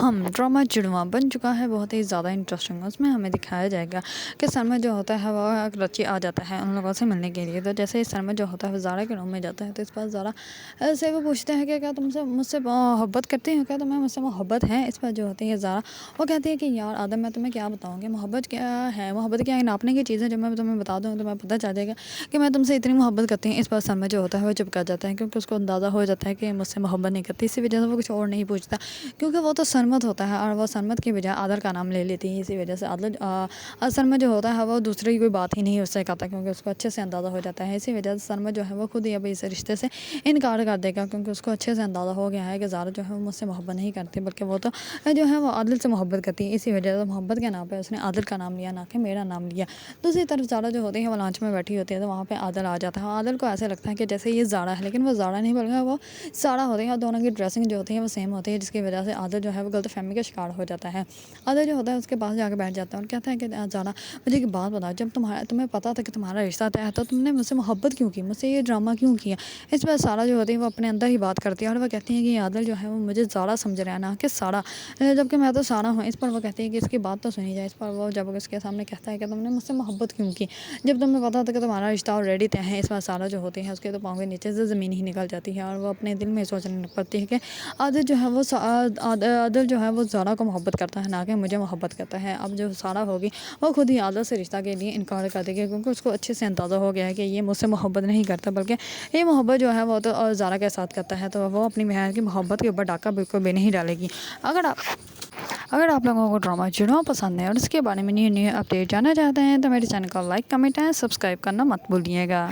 ہم ڈرامہ جڑواں بن چکا ہے، بہت ہی زیادہ انٹرسٹنگ. اس میں ہمیں دکھایا جائے گا کہ سلمہ جو ہوتا ہے وہ رچی آ جاتا ہے ان لوگوں سے ملنے کے لیے. تو جیسے سلمہ جو ہوتا ہے وہ زارا کے روم میں جاتا ہے تو اس پر زارا سے وہ پوچھتے ہیں کہ کیا تم سے مجھ سے محبت کرتی ہو، کیا تمہیں مجھ سے محبت ہے. اس پر جو ہوتی ہے زارا وہ کہتی ہے کہ یار آدم میں تمہیں کیا بتاؤں گی، محبت کیا ہے، محبت کیا ہے ناپنے کی چیز ہے. جب میں تمہیں بتا دوں تو تمہیں پتہ چل جائے گا کہ میں تم سے اتنی محبت کرتی ہوں. اس پر سلمہ جو ہوتا ہے وہ چپ کر جاتا ہے کیونکہ اس کو اندازہ ہو جاتا ہے کہ مجھ سے محبت نہیں کرتی. اسی وجہ سے وہ کچھ اور نہیں پوچھتا کیونکہ وہ تو سرمد ہوتا ہے اور وہ سرمد کی بجائے عادل کا نام لے لیتی ہے. اسی وجہ سے سرمد جو ہوتا ہے وہ دوسرے کی کوئی بات ہی نہیں اس سے کرتا کیونکہ اس کو اچھے سے اندازہ ہو جاتا ہے. اسی وجہ سے سرمد جو ہے وہ خود ہی اب اس رشتے سے انکار کر دے گا کیونکہ اس کو اچھے سے اندازہ ہو گیا ہے کہ زارا جو ہے وہ مجھ سے محبت نہیں کرتی بلکہ وہ تو جو ہے وہ عادل سے محبت کرتی ہے. اسی وجہ سے محبت کے نام پہ اس نے عادل کا نام لیا نہ کہ میرا نام لیا. دوسری طرف زارا جو ہوتی ہے وہ لانچ میں بیٹھی ہوتی ہے تو وہاں پہ عادل آ جاتا ہے. عادل کو ایسے لگتا ہے کہ جیسے یہ زارا ہے لیکن وہ زارا نہیں بلکہ وہ سارا ہوتی ہے اور دونوں کی ڈریسنگ جو ہوتی ہے وہ سیم ہوتی ہے جس کی وجہ سے عادل جو ہے وہ غلط فہمی کا شکار ہو جاتا ہے. عادل جو ہوتا ہے اس کے پاس جا کے بیٹھ جاتا ہے اور کہتا ہے کہ زارا مجھے ایک بات بتاؤ، جب تمہیں پتا تھا کہ تمہارا رشتہ طے ہے تو تم نے مجھ سے محبت کیوں کی، مجھ سے یہ ڈرامہ کیوں کیا. اس پر سارا جو ہوتی ہے وہ اپنے اندر ہی بات کرتی ہے اور وہ کہتی ہے کہ عادل جو ہے وہ مجھے زارا سمجھ رہا ہے نہ کہ سارا، جبکہ میں تو سارا ہوں. اس پر وہ کہتی ہے کہ اس کی بات تو سنی جائے. اس پر وہ جب اس کے سامنے کہتا ہے کہ تم نے مجھ سے محبت کیوں کی جب تمہیں پتا تھا کہ تمہارا رشتہ آلریڈی طے ہے. اس پر سارا جو ہوتی ہے اس کے تو پاؤں کے نیچے سے زمین ہی نکل جاتی ہے اور وہ اپنے دل میں سوچنے پڑتی ہے کہ عادل جو ہے وہ زارا کو محبت کرتا ہے نہ کہ مجھے محبت کرتا ہے. اب جو سارا ہوگی وہ خود ہی عادل سے رشتہ کے لیے انکار کر دے گی کیونکہ اس کو اچھے سے اندازہ ہو گیا ہے کہ یہ مجھ سے محبت نہیں کرتا بلکہ یہ محبت جو ہے وہ تو زارا کے ساتھ کرتا ہے. تو وہ اپنی بہن کی محبت کے اوپر ڈاکہ بالکل بھی نہیں ڈالے گی. اگر آپ لوگوں کو ڈرامہ جڑواں پسند ہے اور اس کے بارے میں نیو اپڈیٹ جاننا چاہتے ہیں تو میرے چینل کو لائک، کمنٹ اینڈ سبسکرائب کرنا مت بھولیے گا.